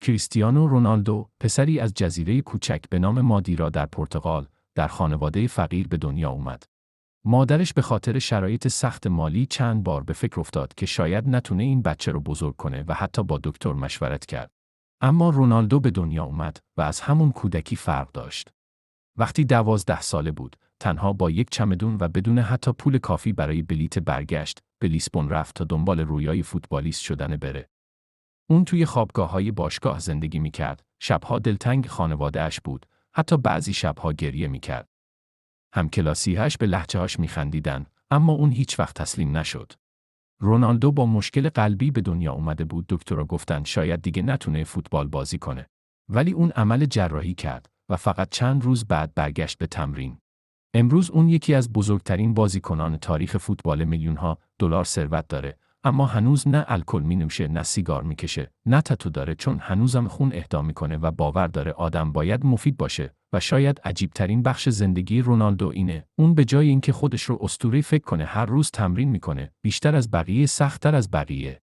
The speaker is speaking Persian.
کریستیانو رونالدو، پسری از جزیره کوچک به نام مادیرا در پرتغال، در خانواده فقیر به دنیا اومد. مادرش به خاطر شرایط سخت مالی چند بار به فکر افتاد که شاید نتونه این بچه رو بزرگ کنه و حتی با دکتر مشورت کرد. اما رونالدو به دنیا اومد و از همون کودکی فرق داشت. وقتی 12 ساله بود، تنها با یک چمدون و بدون حتی پول کافی برای بلیت برگشت، به لیسبون رفت تا دنبال رویای فوتبالیست شدن بره. اون توی خوابگاه‌های باشگاه زندگی می‌کرد، شب‌ها دلتنگ خانواده‌اش بود، حتی بعضی شب‌ها گریه می‌کرد. همکلاسی‌هاش به لهجه‌هاش می‌خندیدن، اما اون هیچ وقت تسلیم نشد. رونالدو با مشکل قلبی به دنیا اومده بود. دکترها گفتن شاید دیگه نتونه فوتبال بازی کنه. ولی اون عمل جراحی کرد و فقط چند روز بعد برگشت به تمرین. امروز اون یکی از بزرگترین بازیکنان تاریخ فوتبال، میلیون‌ها دلار ثروت داره، اما هنوز نه الکل می‌نوشه، نه سیگار می‌کشه، نه تتو داره، چون هنوزم خون اهدا می‌کنه و باور داره آدم باید مفید باشه. و شاید عجیب‌ترین بخش زندگی رونالدو اینه، اون به جای اینکه خودش رو اسطوره فکر کنه، هر روز تمرین می‌کنه، بیشتر از بقیه، سخت‌تر از بقیه.